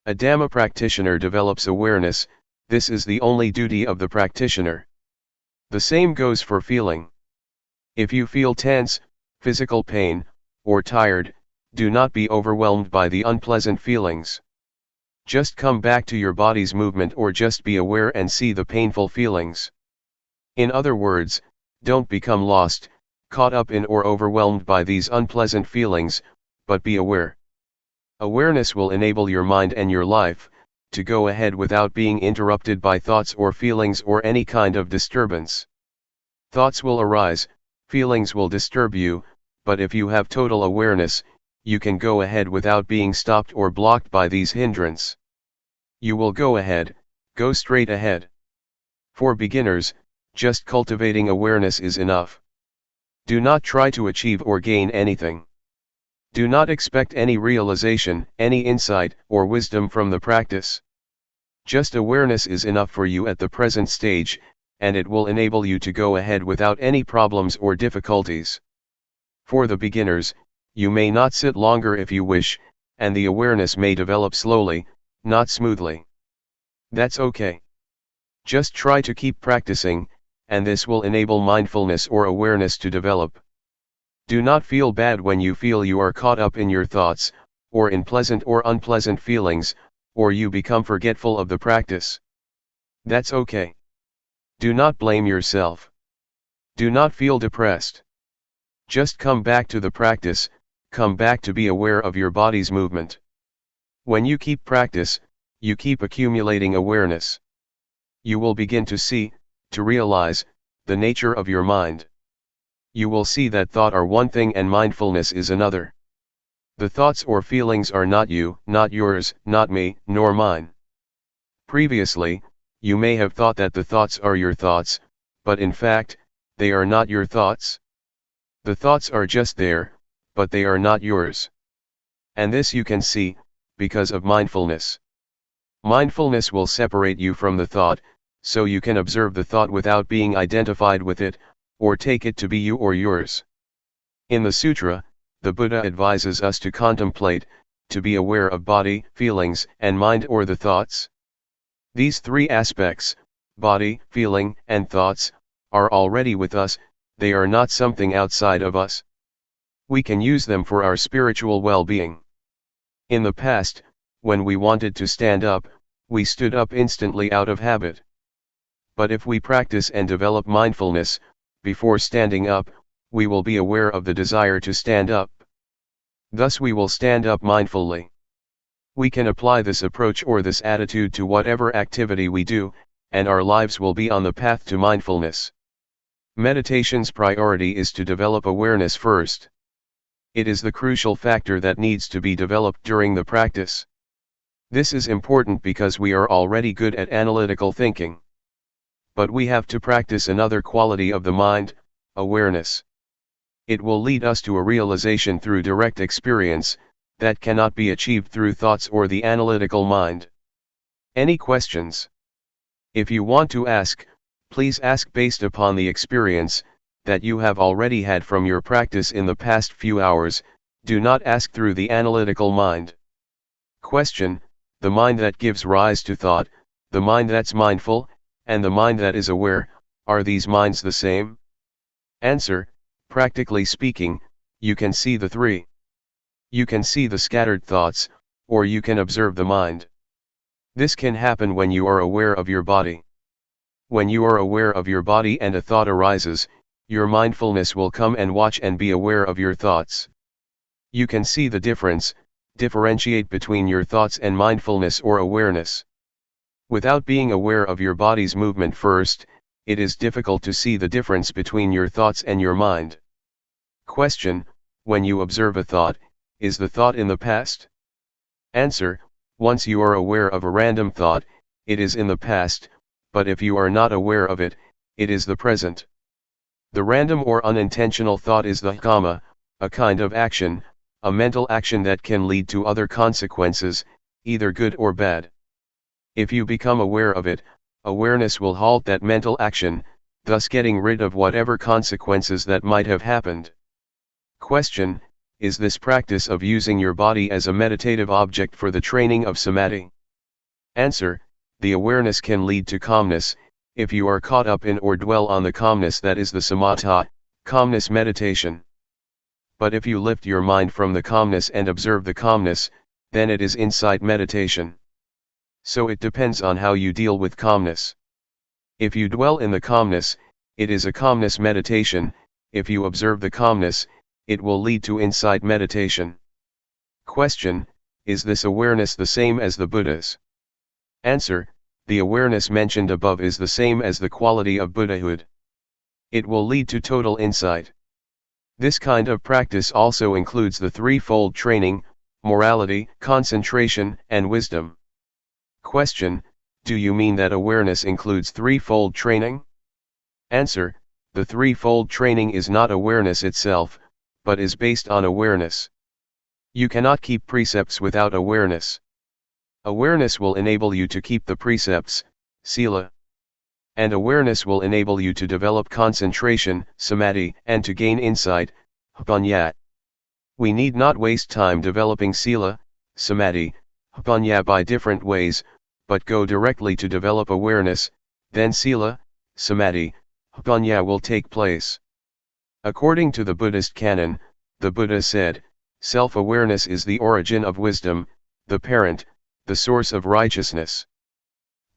A Dhamma practitioner develops awareness. This is the only duty of the practitioner. The same goes for feeling. If you feel tense, physical pain, or tired, do not be overwhelmed by the unpleasant feelings. Just come back to your body's movement or just be aware and see the painful feelings. In other words, don't become lost, caught up in or overwhelmed by these unpleasant feelings, but be aware. Awareness will enable your mind and your life to go ahead without being interrupted by thoughts or feelings or any kind of disturbance. Thoughts will arise, feelings will disturb you, but if you have total awareness, you can go ahead without being stopped or blocked by these hindrances. You will go ahead, go straight ahead. For beginners, just cultivating awareness is enough. Do not try to achieve or gain anything. Do not expect any realization, any insight, or wisdom from the practice. Just awareness is enough for you at the present stage, and it will enable you to go ahead without any problems or difficulties. For the beginners, you may not sit longer if you wish, and the awareness may develop slowly, not smoothly. That's okay. Just try to keep practicing, and this will enable mindfulness or awareness to develop. Do not feel bad when you feel you are caught up in your thoughts, or in pleasant or unpleasant feelings, or you become forgetful of the practice. That's okay. Do not blame yourself. Do not feel depressed. Just come back to the practice, come back to be aware of your body's movement. When you keep practice, you keep accumulating awareness. You will begin to see, to realize, the nature of your mind. You will see that thought are one thing and mindfulness is another. The thoughts or feelings are not you, not yours, not me, nor mine. Previously, you may have thought that the thoughts are your thoughts, but in fact, they are not your thoughts. The thoughts are just there, but they are not yours. And this you can see, because of mindfulness. Mindfulness will separate you from the thought, so you can observe the thought without being identified with it, or take it to be you or yours. In the sutra, the Buddha advises us to contemplate, to be aware of body, feelings, and mind or the thoughts. These three aspects, body, feeling, and thoughts, are already with us, they are not something outside of us. We can use them for our spiritual well-being. In the past, when we wanted to stand up, we stood up instantly out of habit. But if we practice and develop mindfulness, before standing up, we will be aware of the desire to stand up. Thus we will stand up mindfully. We can apply this approach or this attitude to whatever activity we do, and our lives will be on the path to mindfulness. Meditation's priority is to develop awareness first. It is the crucial factor that needs to be developed during the practice. This is important because we are already good at analytical thinking. But we have to practice another quality of the mind, awareness. It will lead us to a realization through direct experience, that cannot be achieved through thoughts or the analytical mind. Any questions? If you want to ask, please ask based upon the experience that you have already had from your practice in the past few hours. Do not ask through the analytical mind. Question: the mind that gives rise to thought, the mind that's mindful, and the mind that is aware, are these minds the same? Answer: practically speaking, you can see the three. You can see the scattered thoughts, or you can observe the mind. This can happen when you are aware of your body. When you are aware of your body and a thought arises, your mindfulness will come and watch and be aware of your thoughts. You can see the difference, differentiate between your thoughts and mindfulness or awareness. Without being aware of your body's movement first, it is difficult to see the difference between your thoughts and your mind. Question: when you observe a thought, is the thought in the past? Answer: once you are aware of a random thought, it is in the past, but if you are not aware of it, it is the present. The random or unintentional thought is the kamma, a kind of action, a mental action that can lead to other consequences, either good or bad. If you become aware of it, awareness will halt that mental action, thus getting rid of whatever consequences that might have happened. Question: is this practice of using your body as a meditative object for the training of samadhi? Answer: the awareness can lead to calmness, if you are caught up in or dwell on the calmness that is the samatha, calmness meditation. But if you lift your mind from the calmness and observe the calmness, then it is insight meditation. So it depends on how you deal with calmness. If you dwell in the calmness, it is a calmness meditation. If you observe the calmness, it will lead to insight meditation. Question: is this awareness the same as the Buddha's? Answer: the awareness mentioned above is the same as the quality of Buddhahood. It will lead to total insight. This kind of practice also includes the threefold training: morality, concentration, and wisdom. Question: do you mean that awareness includes threefold training? Answer: the threefold training is not awareness itself, but is based on awareness. You cannot keep precepts without awareness. Awareness will enable you to keep the precepts, sila. And awareness will enable you to develop concentration, samadhi, and to gain insight, panya. We need not waste time developing sila, samadhi, panya by different ways, but go directly to develop awareness, then sila, samadhi, panya will take place. According to the Buddhist canon, the Buddha said, self-awareness is the origin of wisdom, the parent, the source of righteousness.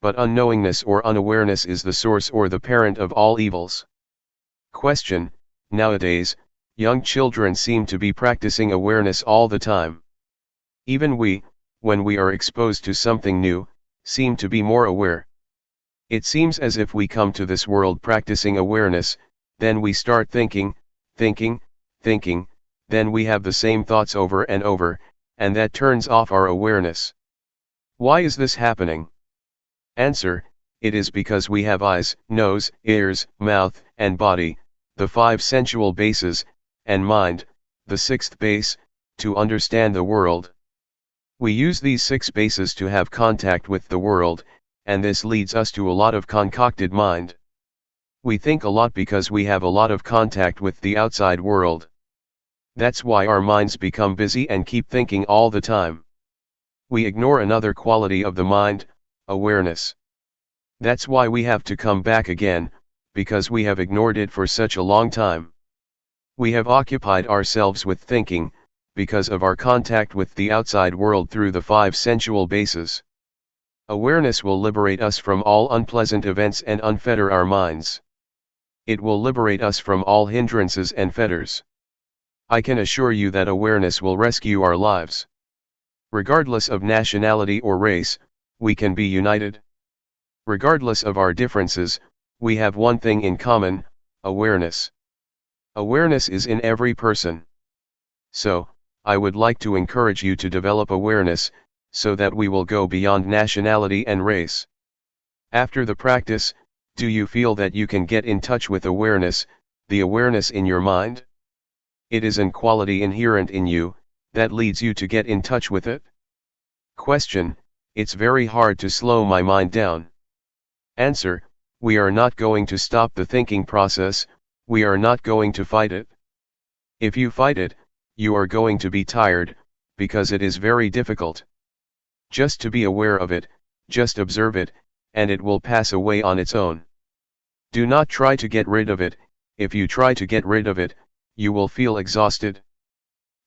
But unknowingness or unawareness is the source or the parent of all evils. Question: nowadays, young children seem to be practicing awareness all the time. Even we, when we are exposed to something new, seem to be more aware. It seems as if we come to this world practicing awareness, then we start thinking, then we have the same thoughts over and over, and that turns off our awareness. Why is this happening? Answer: it is because we have eyes, nose, ears, mouth, and body, the 5 sensual bases, and mind, the 6th base, to understand the world. We use these 6 bases to have contact with the world, and this leads us to a lot of concocted mind. We think a lot because we have a lot of contact with the outside world. That's why our minds become busy and keep thinking all the time. We ignore another quality of the mind, awareness. That's why we have to come back again, because we have ignored it for such a long time. We have occupied ourselves with thinking, because of our contact with the outside world through the 5 sensual bases. Awareness will liberate us from all unpleasant events and unfetter our minds. It will liberate us from all hindrances and fetters. I can assure you that awareness will rescue our lives. Regardless of nationality or race, we can be united. Regardless of our differences, we have one thing in common: awareness. Awareness is in every person. So, I would like to encourage you to develop awareness, so that we will go beyond nationality and race. After the practice, do you feel that you can get in touch with awareness, the awareness in your mind? It is an quality inherent in you, that leads you to get in touch with it. Question: it's very hard to slow my mind down. Answer: we are not going to stop the thinking process, we are not going to fight it. If you fight it, you are going to be tired, because it is very difficult. Just to be aware of it, just observe it, and it will pass away on its own. Do not try to get rid of it. If you try to get rid of it, you will feel exhausted.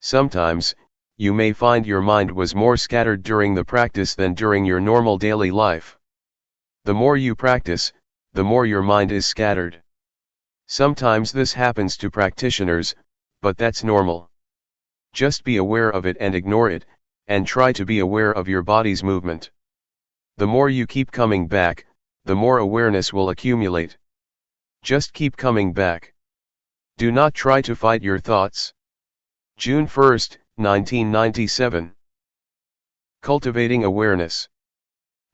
Sometimes, you may find your mind was more scattered during the practice than during your normal daily life. The more you practice, the more your mind is scattered. Sometimes this happens to practitioners, but that's normal. Just be aware of it and ignore it, and try to be aware of your body's movement. The more you keep coming back, the more awareness will accumulate. Just keep coming back. Do not try to fight your thoughts. June 1, 1997. Cultivating awareness.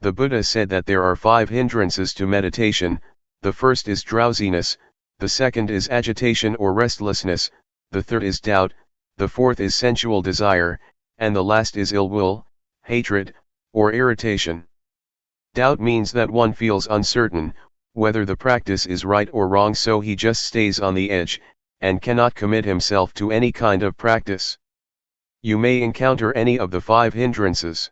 The Buddha said that there are 5 hindrances to meditation: The first is drowsiness, the second is agitation or restlessness, the third is doubt, the fourth is sensual desire, and the last is ill will, hatred, or irritation. Doubt means that one feels uncertain, whether the practice is right or wrong, so he just stays on the edge, and cannot commit himself to any kind of practice. You may encounter any of the 5 hindrances.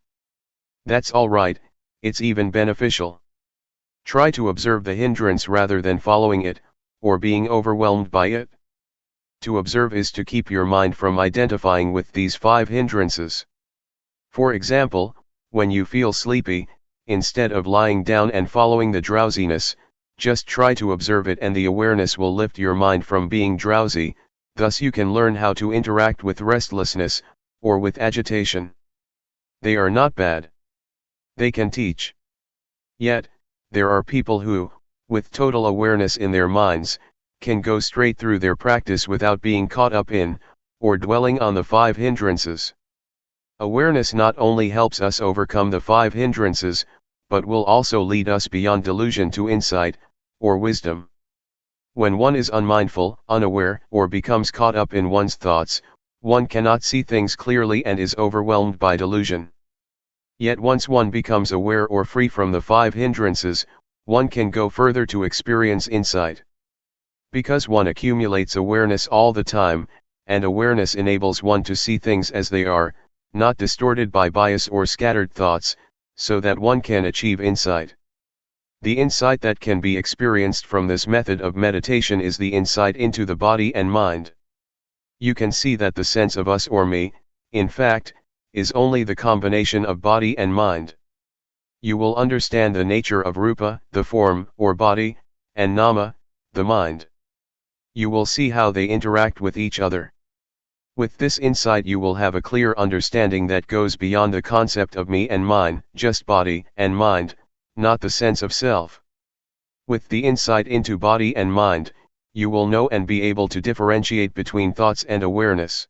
That's alright, it's even beneficial. Try to observe the hindrance rather than following it, or being overwhelmed by it. To observe is to keep your mind from identifying with these 5 hindrances. For example, when you feel sleepy, instead of lying down and following the drowsiness, just try to observe it, and the awareness will lift your mind from being drowsy. Thus you can learn how to interact with restlessness, or with agitation. They are not bad. They can teach. Yet, there are people who, with total awareness in their minds, can go straight through their practice without being caught up in, or dwelling on the 5 hindrances. Awareness not only helps us overcome the 5 hindrances, but will also lead us beyond delusion to insight, or wisdom. When one is unmindful, unaware, or becomes caught up in one's thoughts, one cannot see things clearly and is overwhelmed by delusion. Yet once one becomes aware or free from the 5 hindrances, one can go further to experience insight. Because one accumulates awareness all the time, and awareness enables one to see things as they are, not distorted by bias or scattered thoughts, so that one can achieve insight. The insight that can be experienced from this method of meditation is the insight into the body and mind. You can see that the sense of us or me, in fact, is only the combination of body and mind. You will understand the nature of rupa, the form or body, and nama, the mind. You will see how they interact with each other. With this insight you will have a clear understanding that goes beyond the concept of me and mine, just body and mind, not the sense of self. With the insight into body and mind, you will know and be able to differentiate between thoughts and awareness.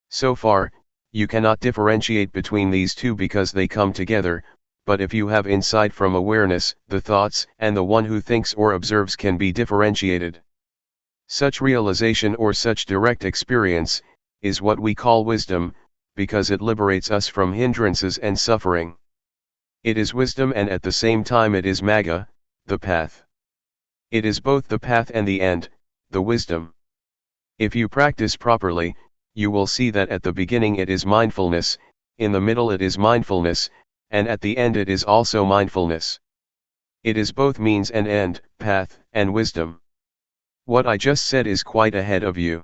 So far, you cannot differentiate between these two because they come together, but if you have insight from awareness, the thoughts and the one who thinks or observes can be differentiated. Such realization or such direct experience is what we call wisdom, because it liberates us from hindrances and suffering. It is wisdom, and at the same time it is magga, the path. It is both the path and the end, the wisdom. If you practice properly, you will see that at the beginning it is mindfulness, in the middle it is mindfulness, and at the end it is also mindfulness. It is both means and end, path and wisdom. What I just said is quite ahead of you.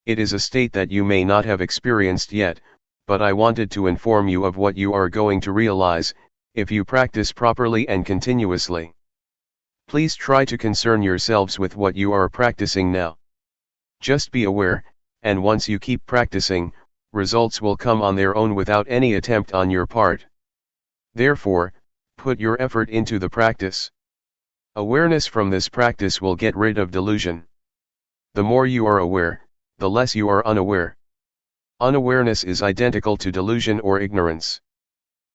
It is a state that you may not have experienced yet, but I wanted to inform you of what you are going to realize, if you practice properly and continuously. Please try to concern yourselves with what you are practicing now. Just be aware, and once you keep practicing, results will come on their own without any attempt on your part. Therefore, put your effort into the practice. Awareness from this practice will get rid of delusion. The more you are aware, the less you are unaware. Unawareness is identical to delusion or ignorance.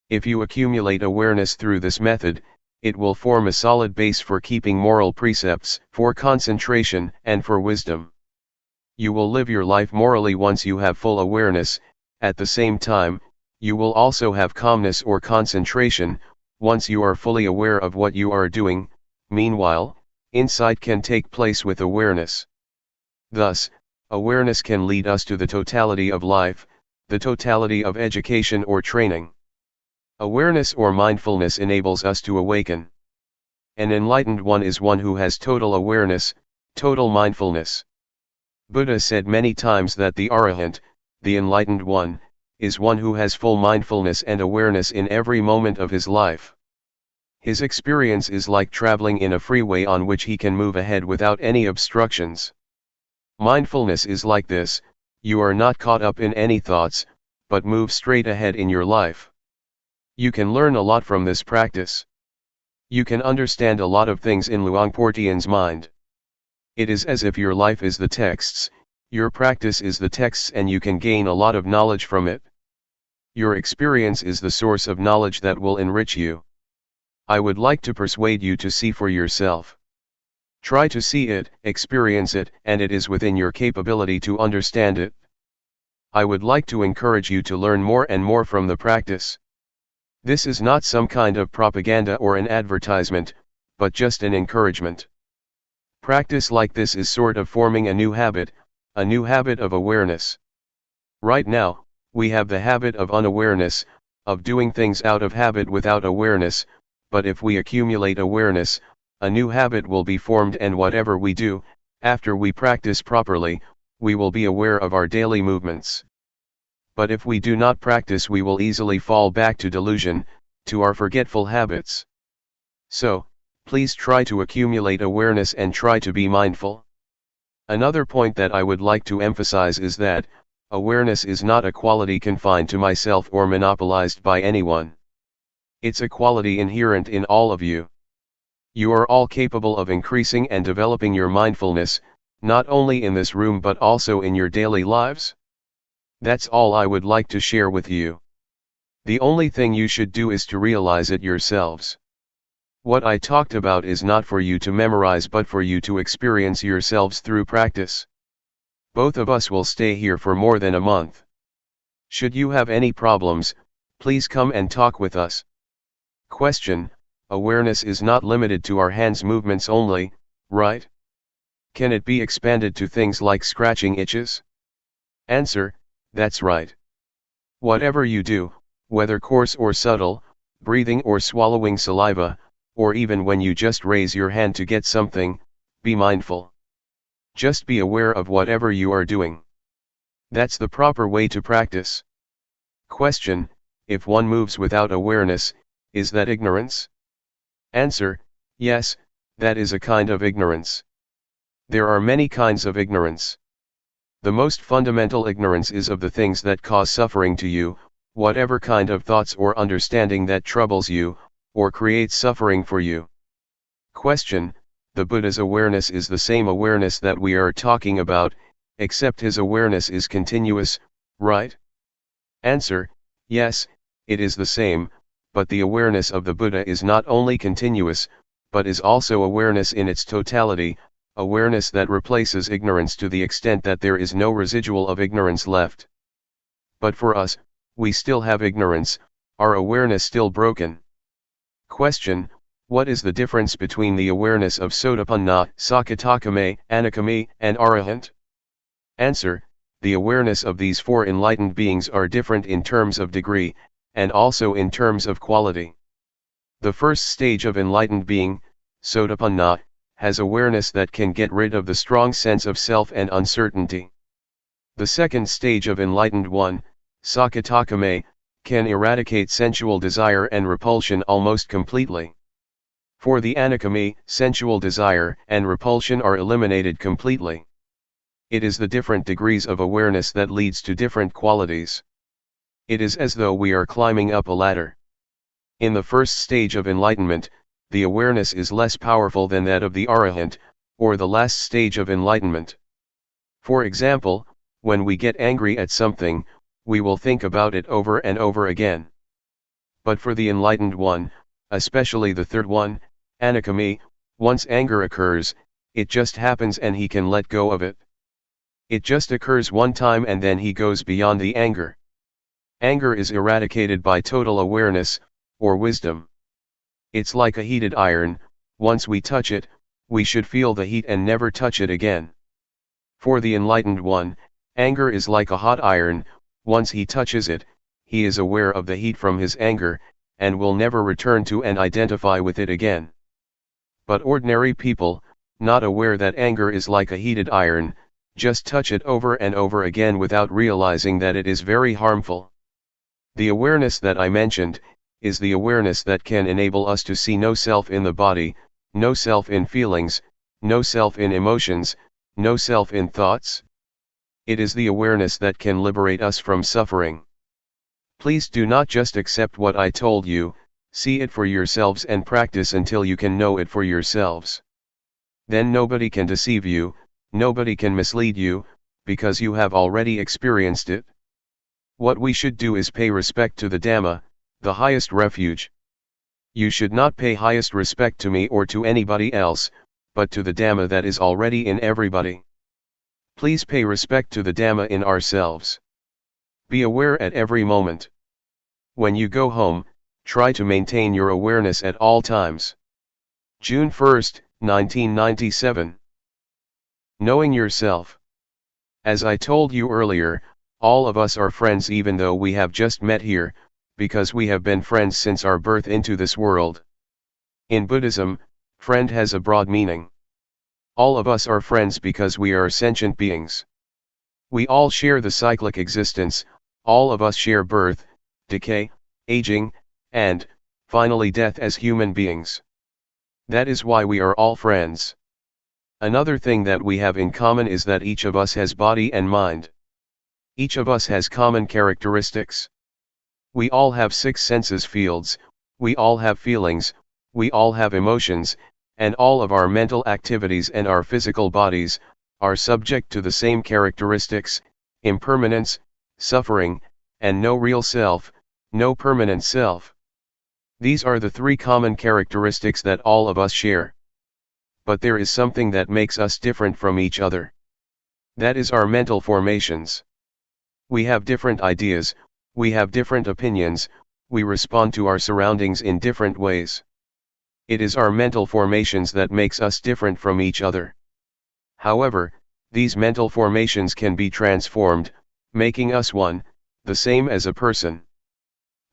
If you accumulate awareness through this method, it will form a solid base for keeping moral precepts, for concentration, and for wisdom. You will live your life morally once you have full awareness. At the same time, you will also have calmness or concentration, once you are fully aware of what you are doing. Meanwhile, insight can take place with awareness. Thus, awareness can lead us to the totality of life, the totality of education or training. Awareness or mindfulness enables us to awaken. An enlightened one is one who has total awareness, total mindfulness. Buddha said many times that the Arahant, the enlightened one, is one who has full mindfulness and awareness in every moment of his life. His experience is like traveling in a freeway on which he can move ahead without any obstructions. Mindfulness is like this: you are not caught up in any thoughts, but move straight ahead in your life. You can learn a lot from this practice. You can understand a lot of things in Luangpor Teean's mind. It is as if your life is the texts, your practice is the texts, and you can gain a lot of knowledge from it. Your experience is the source of knowledge that will enrich you. I would like to persuade you to see for yourself. Try to see it, experience it, and it is within your capability to understand it. I would like to encourage you to learn more and more from the practice. This is not some kind of propaganda or an advertisement, but just an encouragement. Practice like this is sort of forming a new habit of awareness. Right now, we have the habit of unawareness, of doing things out of habit without awareness, but if we accumulate awareness, a new habit will be formed, and whatever we do, after we practice properly, we will be aware of our daily movements. But if we do not practice, we will easily fall back to delusion, to our forgetful habits. So, please try to accumulate awareness and try to be mindful. Another point that I would like to emphasize is that, awareness is not a quality confined to myself or monopolized by anyone. It's a quality inherent in all of you. You are all capable of increasing and developing your mindfulness, not only in this room but also in your daily lives. That's all I would like to share with you. The only thing you should do is to realize it yourselves. What I talked about is not for you to memorize but for you to experience yourselves through practice. Both of us will stay here for more than a month. Should you have any problems, please come and talk with us. Question: awareness is not limited to our hands movements only, right? Can it be expanded to things like scratching itches? Answer: that's right. Whatever you do, whether coarse or subtle, breathing or swallowing saliva, or even when you just raise your hand to get something, be mindful. Just be aware of whatever you are doing. That's the proper way to practice. Question: if one moves without awareness, is that ignorance? Answer: yes, that is a kind of ignorance. There are many kinds of ignorance. The most fundamental ignorance is of the things that cause suffering to you, whatever kind of thoughts or understanding that troubles you, or creates suffering for you. Question: the Buddha's awareness is the same awareness that we are talking about, except his awareness is continuous, right? Answer: yes, it is the same, but the awareness of the Buddha is not only continuous, but is also awareness in its totality, awareness that replaces ignorance to the extent that there is no residual of ignorance left. But for us, we still have ignorance, our awareness still broken. Question: what is the difference between the awareness of Sotapanna, Sakadagami, Anagami, and Arahant? Answer: the awareness of these four enlightened beings are different in terms of degree, and also in terms of quality. The first stage of enlightened being, Sotapanna, has awareness that can get rid of the strong sense of self and uncertainty. The second stage of enlightened one, Sakadagami, can eradicate sensual desire and repulsion almost completely. For the Anagami, sensual desire and repulsion are eliminated completely. It is the different degrees of awareness that leads to different qualities. It is as though we are climbing up a ladder. In the first stage of enlightenment, the awareness is less powerful than that of the Arahant, or the last stage of enlightenment. For example, when we get angry at something, we will think about it over and over again. But for the enlightened one, especially the third one, Anagami, once anger occurs, it just happens and he can let go of it. It just occurs one time and then he goes beyond the anger. Anger is eradicated by total awareness, or wisdom. It's like a heated iron, once we touch it, we should feel the heat and never touch it again. For the enlightened one, anger is like a hot iron, once he touches it, he is aware of the heat from his anger, and will never return to and identify with it again. But ordinary people, not aware that anger is like a heated iron, just touch it over and over again without realizing that it is very harmful. The awareness that I mentioned, is the awareness that can enable us to see no self in the body, no self in feelings, no self in emotions, no self in thoughts. It is the awareness that can liberate us from suffering. Please do not just accept what I told you, see it for yourselves and practice until you can know it for yourselves. Then nobody can deceive you, nobody can mislead you, because you have already experienced it. What we should do is pay respect to the Dhamma, the highest refuge. You should not pay highest respect to me or to anybody else, but to the Dhamma that is already in everybody. Please pay respect to the Dhamma in ourselves. Be aware at every moment. When you go home, try to maintain your awareness at all times. June 1, 1997. Knowing yourself. As I told you earlier, all of us are friends even though we have just met here, because we have been friends since our birth into this world. In Buddhism, friend has a broad meaning. All of us are friends because we are sentient beings. We all share the cyclic existence, all of us share birth, decay, aging, and, finally death as human beings. That is why we are all friends. Another thing that we have in common is that each of us has body and mind. Each of us has common characteristics. We all have six senses fields, we all have feelings, we all have emotions, and all of our mental activities and our physical bodies are subject to the same characteristics: impermanence, suffering, and no real self, no permanent self. These are the three common characteristics that all of us share. But there is something that makes us different from each other. That is our mental formations. We have different ideas, we have different opinions, we respond to our surroundings in different ways. It is our mental formations that makes us different from each other. However, these mental formations can be transformed, making us one, the same as a person.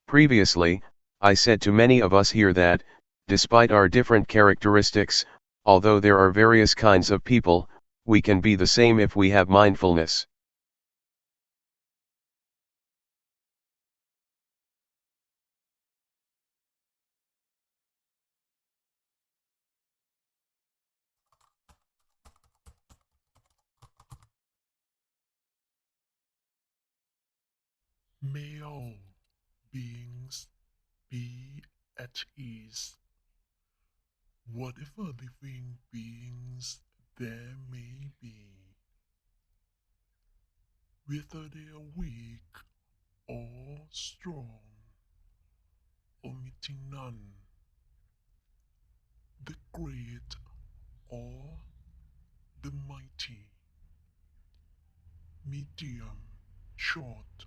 Previously, I said to many of us here that, despite our different characteristics, although there are various kinds of people, we can be the same if we have mindfulness. May all beings be at ease, whatever living beings there may be, whether they are weak or strong, omitting none, the great or the mighty, medium, short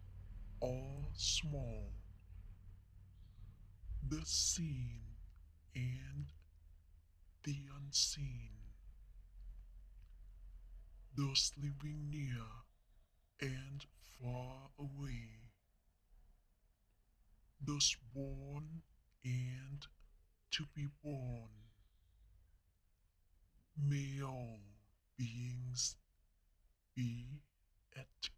or small, the seen and the unseen, those living near and far away, those born and to be born. May all beings be at